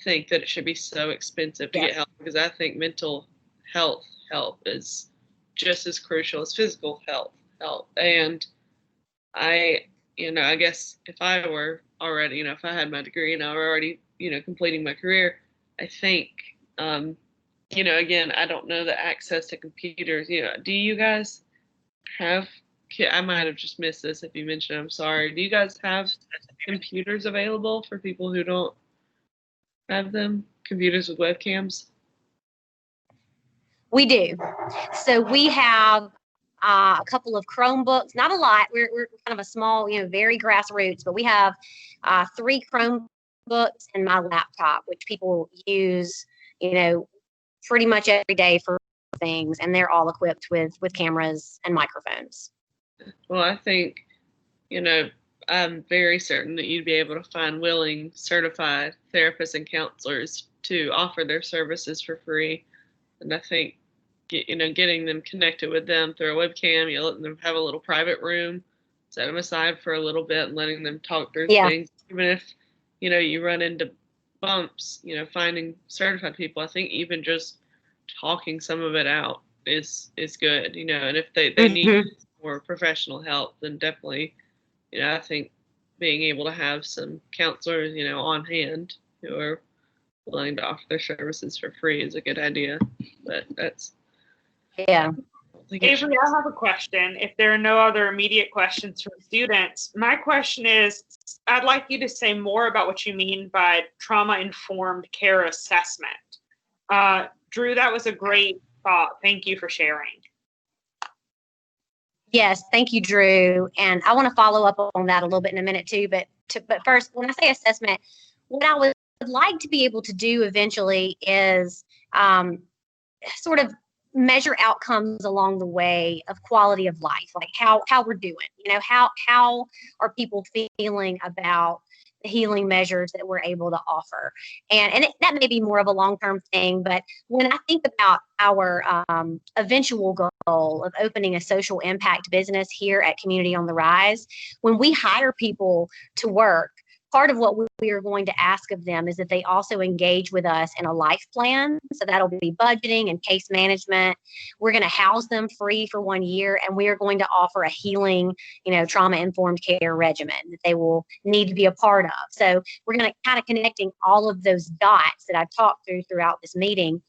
think that it should be so expensive to get help, because I think mental health help is just as crucial as physical health help. And I guess if I were already, if I had my degree and I were already, completing my career, I think, again, I don't know the access to computers. Do you guys have, I might have just missed this if you mentioned, I'm sorry. Do you guys have computers available for people who don't have them? Computers with webcams? We do. So we have a couple of Chromebooks, not a lot. We're kind of a small, very grassroots, but we have 3 Chromebooks and my laptop, which people use, pretty much every day for things, and they're all equipped with cameras and microphones. Well, I think, I'm very certain that you'd be able to find willing, certified therapists and counselors to offer their services for free. And I think, getting them connected with them through a webcam, you let them have a little private room, set them aside for a little bit and letting them talk through things. Even if, you run into bumps, finding certified people, I think even just talking some of it out is good, and if they need more professional help, then definitely, I think being able to have some counselors, on hand who are willing to offer their services for free is a good idea. But that's Avery, I have a question. If there are no other immediate questions from students, my question is, I'd like you to say more about what you mean by trauma-informed care assessment. Drew, that was a great thought. Thank you for sharing. Yes, thank you, Drew. And I want to follow up on that a little bit in a minute too. But first, when I say assessment, what I would like to be able to do eventually is sort of measure outcomes along the way of quality of life, like how we're doing. How are people feeling about the healing measures that we're able to offer, and that may be more of a long-term thing. But when I think about our eventual goal of opening a social impact business here at Community on the Rise, when we hire people to work, part of what we are going to ask of them is that they also engage with us in a life plan. So that'll be budgeting and case management. We're going to house them free for 1 year, and we are going to offer a healing, trauma-informed care regimen that they will need to be a part of. So we're going to kind of connecting all of those dots that I've talked throughout this meeting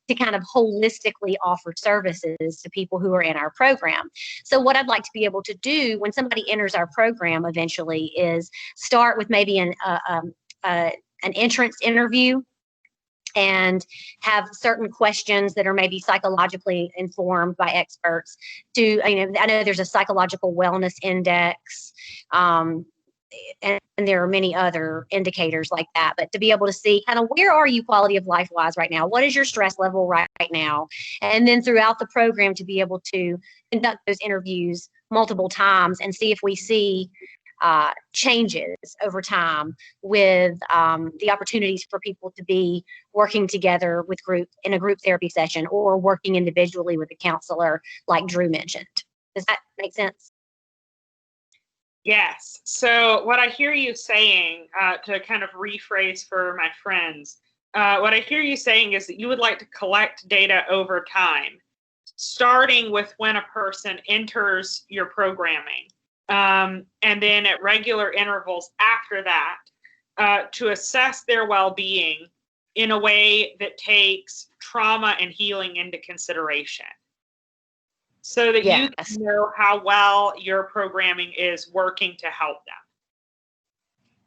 to kind of holistically offer services to people who are in our program. So what I'd like to be able to do when somebody enters our program eventually is start with maybe an entrance interview and have certain questions that are maybe psychologically informed by experts to, I know there's a psychological wellness index, and there are many other indicators like that, but to be able to see kind of where are you quality of life wise right now? What is your stress level right now? And then throughout the program to be able to conduct those interviews multiple times and see if we see changes over time with the opportunities for people to be working together with in a group therapy session or working individually with a counselor like Drew mentioned. Does that make sense? Yes. So what I hear you saying, to kind of rephrase for my friends, what I hear you saying is that you would like to collect data over time, starting with when a person enters your programming. and then at regular intervals after that, to assess their well-being in a way that takes trauma and healing into consideration, so that you can know how well your programming is working to help them.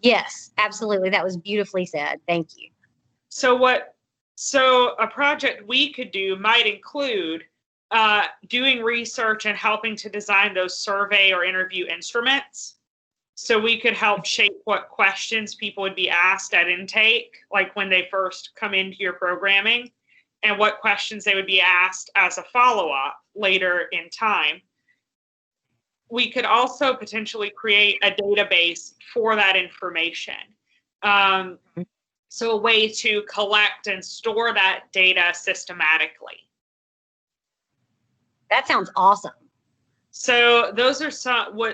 Yes, absolutely. That was beautifully said. Thank you. So a project we could do might include doing research and helping to design those survey or interview instruments. So we could help shape what questions people would be asked at intake, like when they first come into your programming, and what questions they would be asked as a follow-up later in time. We could also potentially create a database for that information. So a way to collect and store that data systematically. That sounds awesome. So those are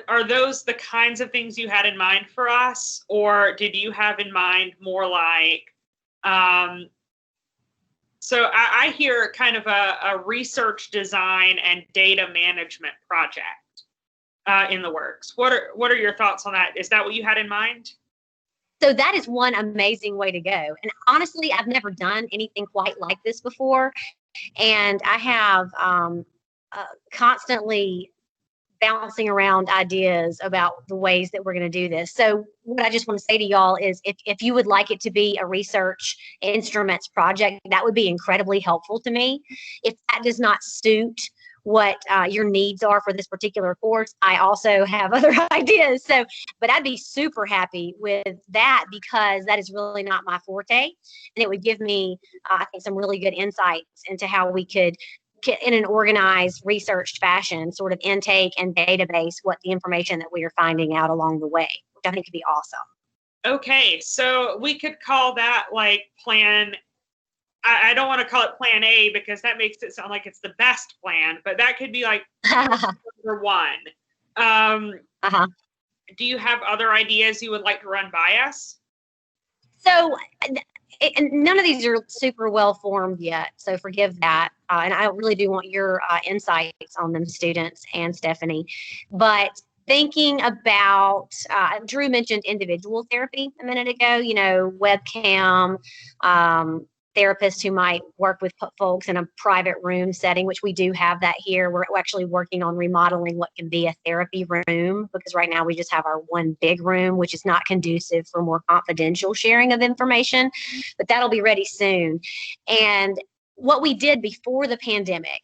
are those the kinds of things you had in mind for us? Or did you have in mind more like, so I hear kind of a research design and data management project in the works. What are your thoughts on that? Is that what you had in mind? So that is one amazing way to go. And honestly, I've never done anything quite like this before. And I have constantly bouncing around ideas about the ways that we're going to do this. So what I just want to say to y'all is if you would like it to be a research instruments project, that would be incredibly helpful to me. If that does not suit what your needs are for this particular course, I also have other ideas. So, but I'd be super happy with that because that is really not my forte. And it would give me, I think, some really good insights into how we could, in an organized, researched fashion, sort of intake and database what the information that we are finding out along the way, which I think could be awesome. Okay, so we could call that like plan. I don't want to call it plan A because that makes it sound like it's the best plan, but that could be like number one. Do you have other ideas you would like to run by us? So, and none of these are super well formed yet, so forgive that. And I really do want your insights on them, students and Stephanie. But thinking about, Drew mentioned individual therapy a minute ago, you know, webcam, therapists who might work with folks in a private room setting, which we do have that here. We're actually working on remodeling what can be a therapy room because right now we just have our one big room, which is not conducive for more confidential sharing of information, but that'll be ready soon. And what we did before the pandemic,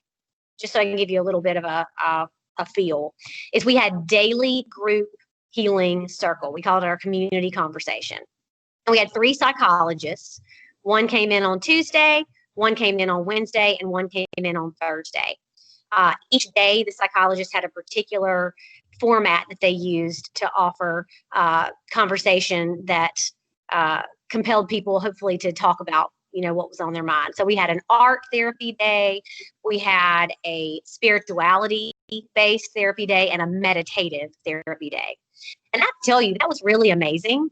just so I can give you a little bit of a feel, is we had daily group healing circle. We called it our community conversation. And we had 3 psychologists. One came in on Tuesday, one came in on Wednesday, and one came in on Thursday. Each day, the psychologist had a particular format that they used to offer conversation that compelled people, hopefully, to talk about, you know, what was on their mind. So we had an art therapy day, we had a spirituality-based therapy day, and a meditative therapy day. And I tell you, that was really amazing.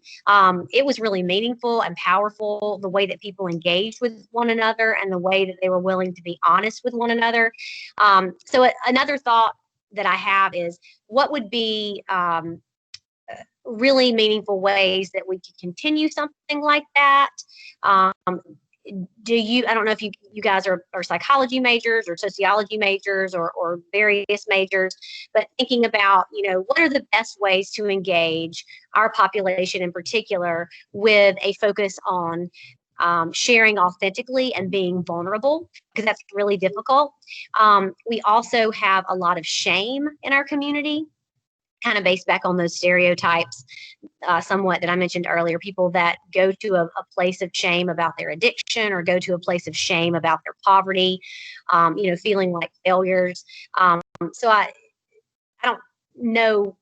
It was really meaningful and powerful, the way that people engaged with one another and the way that they were willing to be honest with one another. So another thought that I have is what would be really meaningful ways that we could continue something like that. I don't know if you guys are psychology majors or sociology majors or various majors, but thinking about, you know, what are the best ways to engage our population in particular with a focus on sharing authentically and being vulnerable, because that's really difficult. We also have a lot of shame in our community, kind of based back on those stereotypes somewhat that I mentioned earlier, people that go to a place of shame about their addiction or go to a place of shame about their poverty, you know, feeling like failures. So I don't know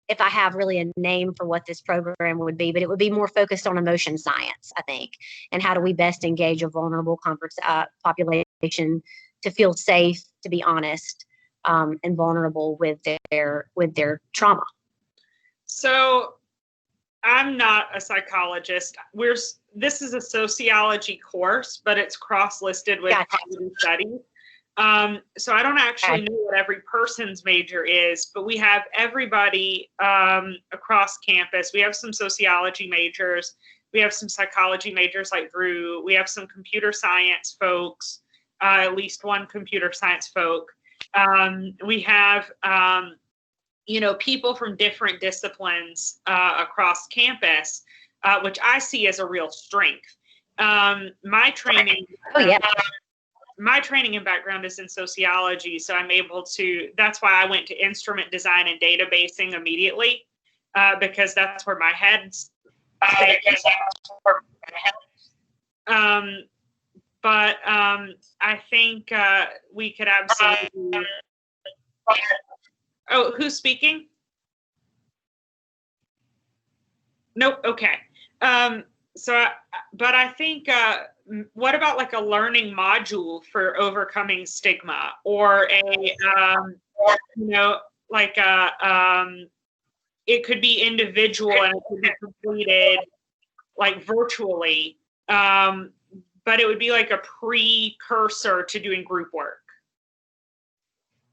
if I have really a name for what this program would be, but it would be more focused on emotion science, I think, and how do we best engage a vulnerable population to feel safe, to be honest, and vulnerable with their trauma. So I'm not a psychologist. This is a sociology course, but it's cross-listed with poverty studies. So I don't actually know what every person's major is, but we have everybody across campus. We have some sociology majors. We have some psychology majors like Drew. We have some computer science folks, at least one computer science folk. We have, people from different disciplines across campus, which I see as a real strength. My training. Oh, yeah. My training and background is in sociology, so I'm able to, that's why I went to instrument design and databasing immediately, because that's where my head's but I think we could absolutely. Oh, who's speaking? Nope. Okay. But I think, what about like a learning module for overcoming stigma, or it could be individual and it could be completed like virtually, but it would be like a precursor to doing group work.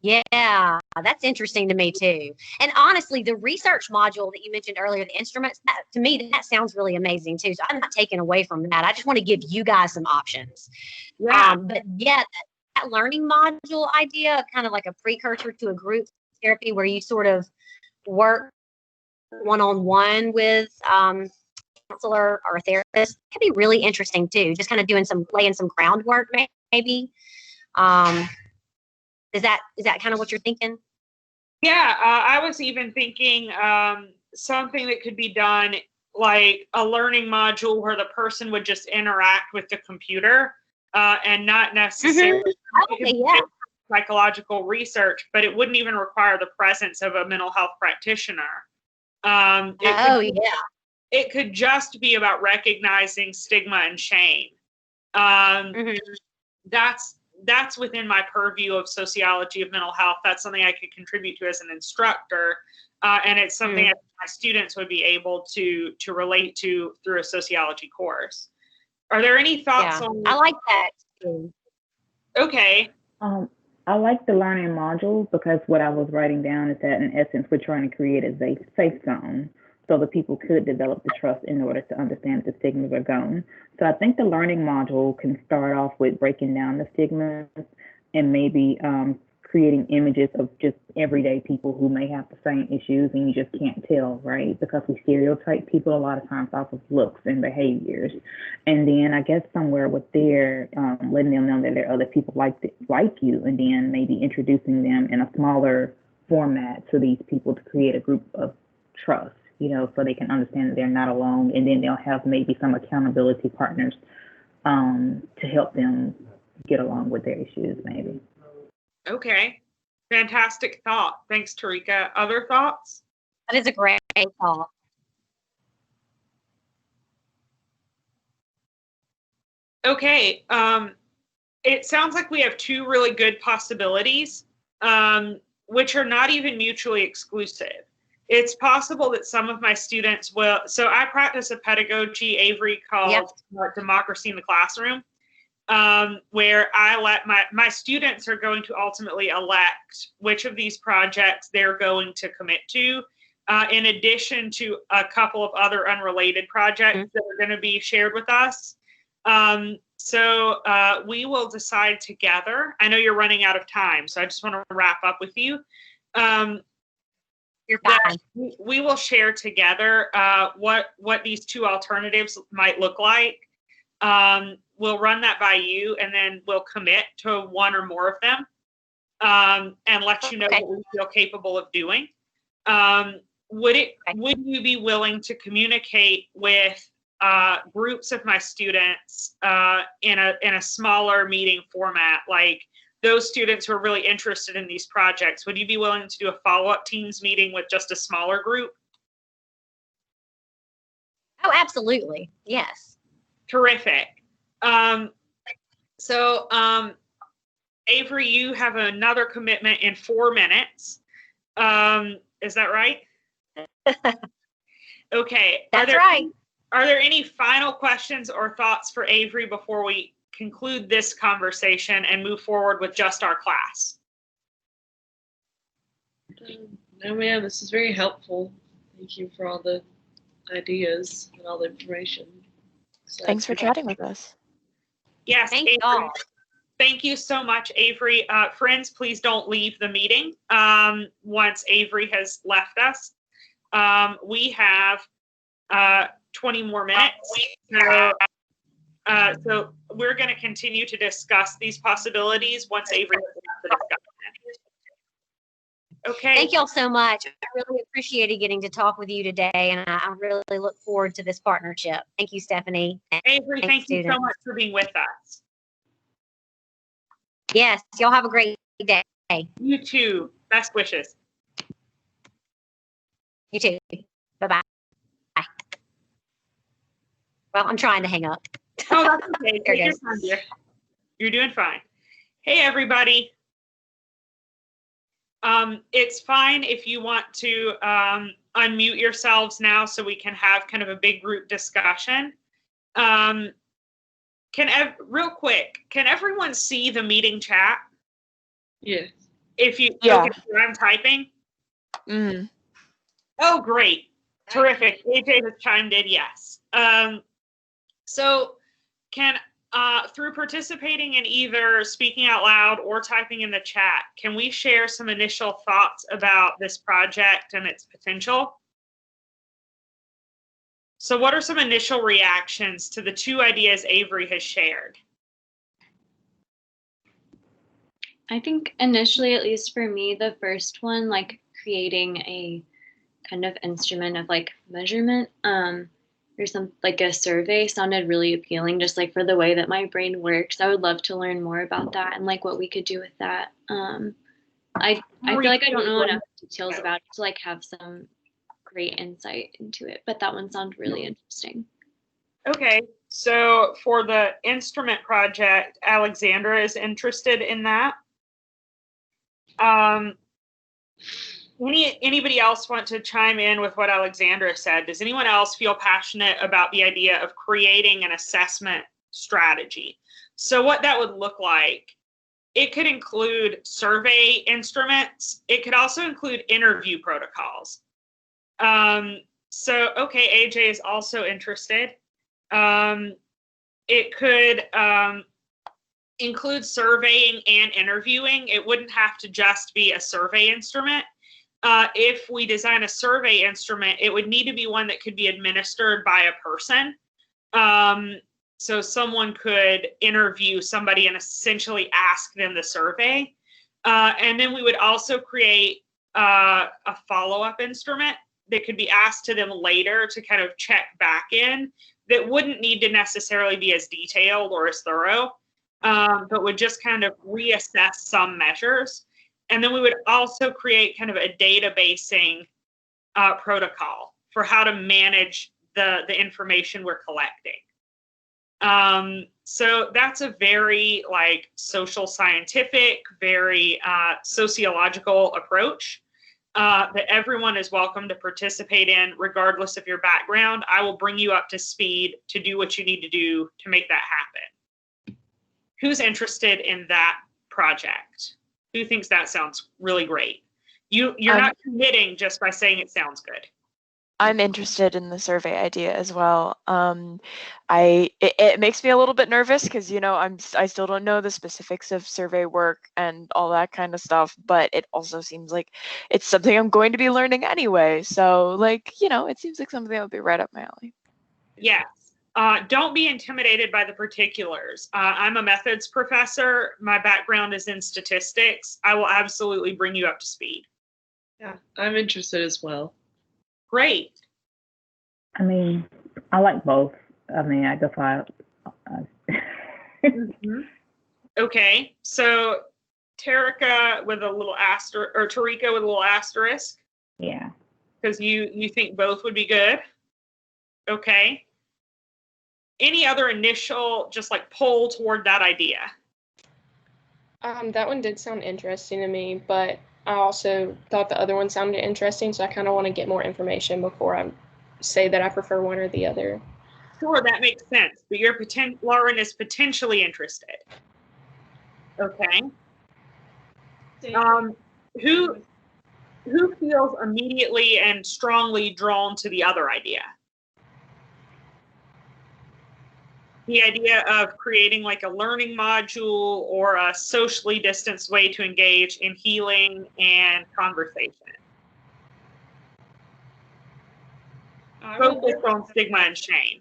Yeah, that's interesting to me too. And honestly, the research module that you mentioned earlier, the instruments, to me, that sounds really amazing too. So I'm not taking away from that. I just want to give you guys some options. Yeah. But yeah, that learning module idea, kind of like a precursor to a group therapy where you sort of work one-on-one with counselor or a therapist, could be really interesting too. Just kind of laying some groundwork maybe. Is that kind of what you're thinking? Yeah, I was even thinking something that could be done like a learning module where the person would just interact with the computer and not necessarily psychological research, but it wouldn't even require the presence of a mental health practitioner. It could just be about recognizing stigma and shame. That's within my purview of sociology of mental health. That's something I could contribute to as an instructor. And it's something that my students would be able to relate to through a sociology course. Are there any thoughts on? I like that too. Okay. I like the learning module because what I was writing down is that in essence, we're trying to create a safe zone so that people could develop the trust in order to understand the stigmas are gone. So I think the learning module can start off with breaking down the stigmas and maybe creating images of just everyday people who may have the same issues and you just can't tell, right? Because we stereotype people a lot of times off of looks and behaviors. And then I guess somewhere with there, letting them know that there are other people like you, and then maybe introducing them in a smaller format to these people to create a group of trust, so they can understand that they're not alone. And then they'll have maybe some accountability partners to help them get along with their issues, maybe. Okay. Fantastic thought. Thanks, Tarika. Other thoughts? That is a great thought. Okay. It sounds like we have two really good possibilities, which are not even mutually exclusive. It's possible that some of my students will. So I practice a pedagogy, Avery, called Democracy in the Classroom, where I let my students are going to ultimately elect which of these projects they're going to commit to, in addition to a couple of other unrelated projects that are going to be shared with us. So we will decide together. I know you're running out of time, so I just want to wrap up with you. You're fine. We will share together what these two alternatives might look like. We'll run that by you, and then we'll commit to one or more of them, and let you know what we feel capable of doing. Would you be willing to communicate with groups of my students in a smaller meeting format, like those students who are really interested in these projects? Would you be willing to do a follow-up Teams meeting with just a smaller group? Oh, absolutely. Yes. Terrific. So Avery, you have another commitment in 4 minutes. Is that right? Okay. That's right. Are there any final questions or thoughts for Avery before we conclude this conversation and move forward with just our class? No, ma'am, this is very helpful. Thank you for all the ideas and all the information. So Thanks for chatting with us. Yes, Thank Avery. y'all. Thank you so much, Avery. Friends, please don't leave the meeting once Avery has left us. We have 20 more minutes. So we're going to continue to discuss these possibilities once Avery has left the discussion. Okay. Thank y'all so much. I really appreciated getting to talk with you today, and I really look forward to this partnership. Thank you, Stephanie. Avery, thank you so students. much for being with us. Yes, y'all have a great day. You too. Best wishes. You too. Bye-bye. Bye. Well, I'm trying to hang up. Oh, that's okay. There Take it your goes. time, dear. You're doing fine. Hey, everybody. It's fine if you want to unmute yourselves now so we can have kind of a big group discussion. Real quick, can everyone see the meeting chat? yes. If you, Yeah. okay, I'm typing. Mm-hmm. Oh, great. Terrific. AJ has chimed in, yes. So through participating in either speaking out loud or typing in the chat, can we share some initial thoughts about this project and its potential? So what are some initial reactions to the two ideas Avery has shared? I think initially, at least for me, the first one, like creating a kind of instrument of like measurement or some like a survey sounded really appealing, just like for the way that my brain works. I would love to learn more about that and like what we could do with that. I feel like I don't know enough details about it to like have some great insight into it, but that one sounded really interesting. Okay. So for the instrument project, Alexandra is interested in that. Anybody else want to chime in with what Alexandra said? Does anyone else feel passionate about the idea of creating an assessment strategy? So what that would look like, it could include survey instruments. It could also include interview protocols. So, okay, AJ is also interested. It could include surveying and interviewing. It wouldn't have to just be a survey instrument. If we design a survey instrument, it would need to be one that could be administered by a person. So someone could interview somebody and essentially ask them the survey. And then we would also create a follow-up instrument that could be asked to them later to kind of check back in, that wouldn't need to necessarily be as detailed or as thorough, but would just kind of reassess some measures. And then we would also create kind of a databasing protocol for how to manage the information we're collecting. So that's a very like social scientific, very sociological approach that everyone is welcome to participate in regardless of your background. I will bring you up to speed to do what you need to do to make that happen. Who's interested in that project? Who thinks that sounds really great? You're not committing just by saying it sounds good. I'm interested in the survey idea as well. It makes me a little bit nervous because, you know, I still don't know the specifics of survey work and all that kind of stuff, but it also seems like it's something I'm going to be learning anyway. So, like, you know, it seems like something that would be right up my alley. Yes. Don't be intimidated by the particulars. I'm a methods professor. My background is in statistics. I will absolutely bring you up to speed. Yeah, I'm interested as well. Great. I mean, I like both. I mean, I guess Mm-hmm. Okay, so Tarika with a little asterisk, or Tarika with a little asterisk. Yeah. Because you think both would be good. Okay. Any other initial just like pull toward that idea? That one did sound interesting to me, but I also thought the other one sounded interesting, so I kind of want to get more information before I say that I prefer one or the other. Sure, that makes sense, but Lauren is potentially interested. Okay. Who feels immediately and strongly drawn to the other idea? The idea of creating like a learning module or a socially distanced way to engage in healing and conversation. Focused on stigma and shame.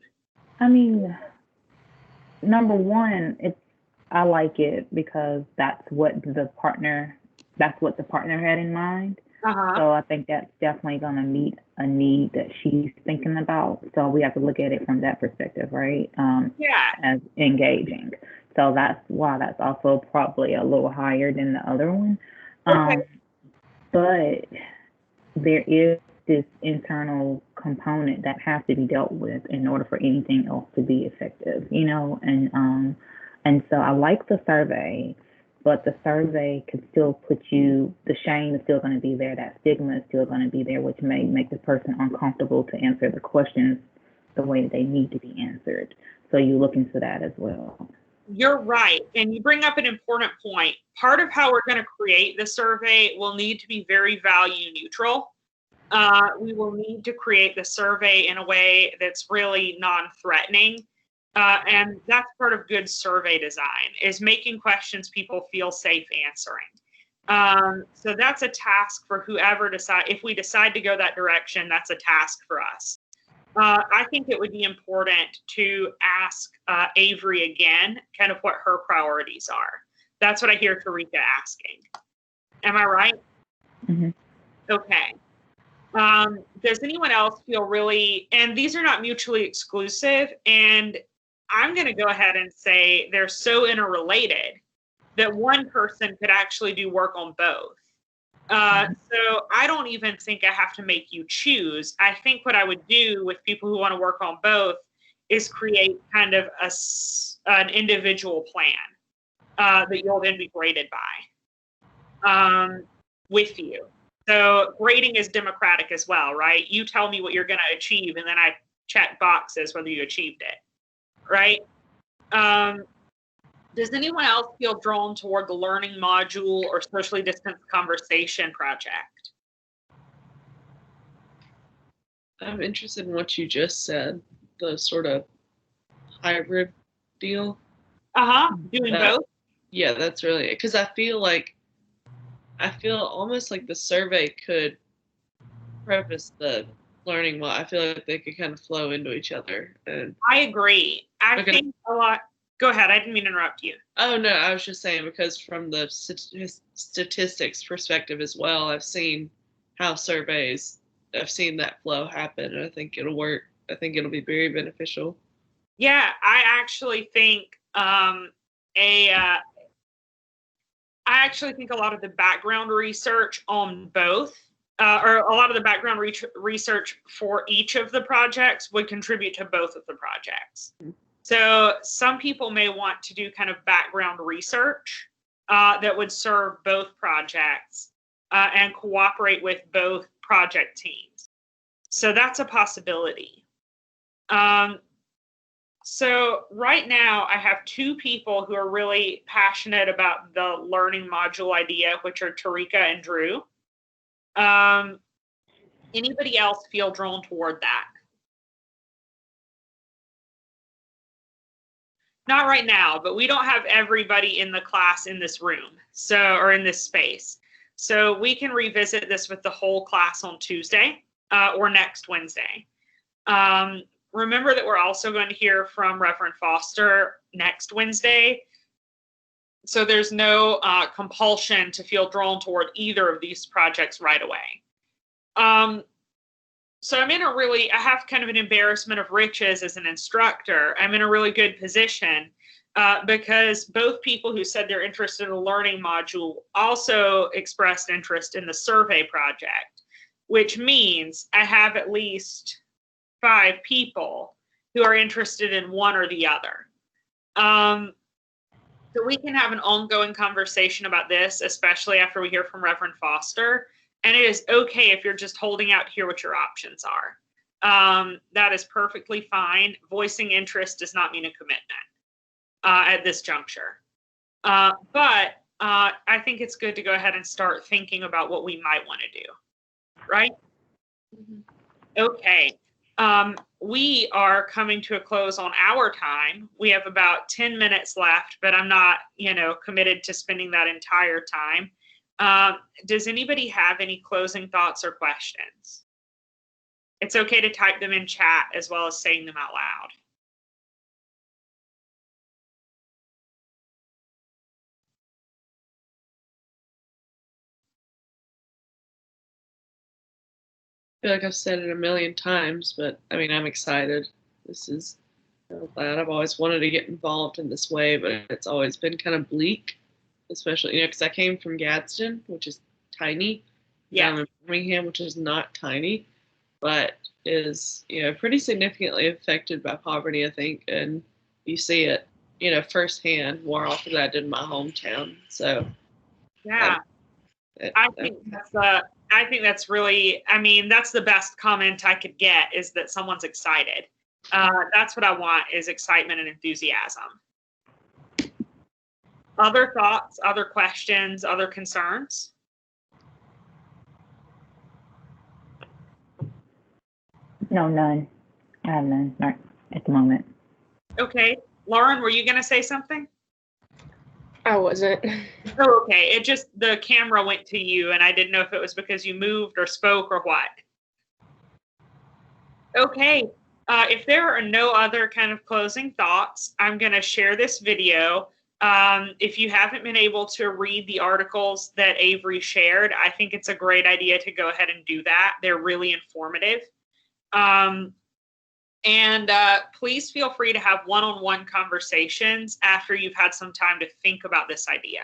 I mean, number one, I like it because that's what the partner had in mind. So I think that's definitely going to meet a need that she's thinking about. So we have to look at it from that perspective, right? As engaging. So that's why that's also probably a little higher than the other one. But there is this internal component that has to be dealt with in order for anything else to be effective, and so I like the survey, but the survey could still put the shame is still going to be there, that stigma is still going to be there, which may make the person uncomfortable to answer the questions the way that they need to be answered. So you look into that as well. You're right. And you bring up an important point. Part of how we're going to create the survey will need to be very value neutral. We will need to create the survey in a way that's really non-threatening. And that's part of good survey design, is making questions people feel safe answering. So that's a task for whoever if we decide to go that direction, that's a task for us. I think it would be important to ask Avery again, kind of what her priorities are. That's what I hear Tarika asking. Am I right? Mm-hmm. Okay. Does anyone else feel really, and these are not mutually exclusive, and I'm going to go ahead and say they're so interrelated that one person could actually do work on both. So I don't even think I have to make you choose. I think what I would do with people who want to work on both is create kind of an individual plan that you'll then be graded by with you. So grading is democratic as well, right? You tell me what you're going to achieve, and then I check boxes whether you achieved it, right? Does anyone else feel drawn toward the learning module or socially distanced conversation project? I'm interested in what you just said, the sort of hybrid deal. Doing both? Yeah, that's really it. Because I feel almost like the survey could preface the learning well. I feel like they could kind of flow into each other. And I agree. I think a lot. Go ahead. I didn't mean to interrupt you. Oh, no, I was just saying because from the statistics perspective as well, I've seen how surveys, I've seen that flow happen, and I think it'll work. I think it'll be very beneficial. Yeah, I actually think a lot of the background research on both, or a lot of the background research for each of the projects would contribute to both of the projects. So some people may want to do kind of background research that would serve both projects and cooperate with both project teams. So that's a possibility. So right now I have two people who are really passionate about the learning module idea, which are Tarika and Drew. Anybody else feel drawn toward that? Not right now, but we don't have everybody in the class in this room, or in this space. So we can revisit this with the whole class on Tuesday or next Wednesday. Remember that we're also going to hear from Reverend Foster next Wednesday. So there's no compulsion to feel drawn toward either of these projects right away. So I have kind of an embarrassment of riches as an instructor. I'm in a really good position because both people who said they're interested in the learning module also expressed interest in the survey project, which means I have at least 5 people who are interested in one or the other. So we can have an ongoing conversation about this, especially after we hear from Reverend Foster. And it is okay if you're just holding out to hear what your options are. that is perfectly fine. Voicing interest does not mean a commitment at this juncture. But I think it's good to go ahead and start thinking about what we might want to do, right? Mhm. Okay. We are coming to a close on our time. We have about 10 minutes left, but I'm not, committed to spending that entire time. Does anybody have any closing thoughts or questions? It's okay to type them in chat as well as saying them out loud. I feel like I've said it a million times, but I mean, I'm excited. This is so glad. I've always wanted to get involved in this way, but it's always been kind of bleak, especially, because I came from Gadsden, which is tiny, down in Birmingham, which is not tiny, but is, pretty significantly affected by poverty, I think. And you see it, firsthand more often than I did in my hometown. So, yeah. I think that's really, that's the best comment I could get, is that someone's excited. That's what I want, is excitement and enthusiasm. Other thoughts, other questions, other concerns? No, none. I have none, not at the moment. Okay. Lauren, were you going to say something? I wasn't. Oh, okay. The camera went to you, and I didn't know if it was because you moved or spoke or what. Okay. If there are no other kind of closing thoughts, I'm going to share this video. If you haven't been able to read the articles that Avery shared, I think it's a great idea to go ahead and do that. They're really informative. And please feel free to have one-on-one conversations after you've had some time to think about this idea.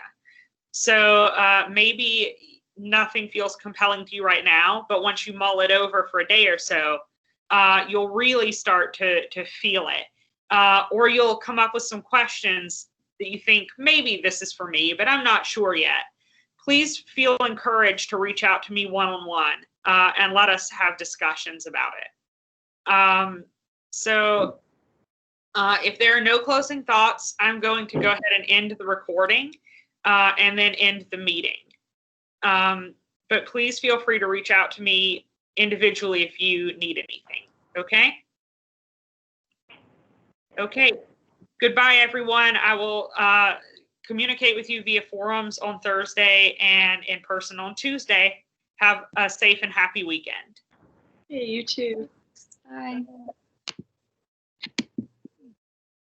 So maybe nothing feels compelling to you right now, but once you mull it over for a day or so, you'll really start to feel it. Or you'll come up with some questions that you think, maybe this is for me, but I'm not sure yet. Please feel encouraged to reach out to me one-on-one and let us have discussions about it. So if there are no closing thoughts, I'm going to go ahead and end the recording and then end the meeting. But please feel free to reach out to me individually if you need anything. Okay? Okay. Goodbye, everyone. I will communicate with you via forums on Thursday and in person on Tuesday. Have a safe and happy weekend. Hey, you too. Bye.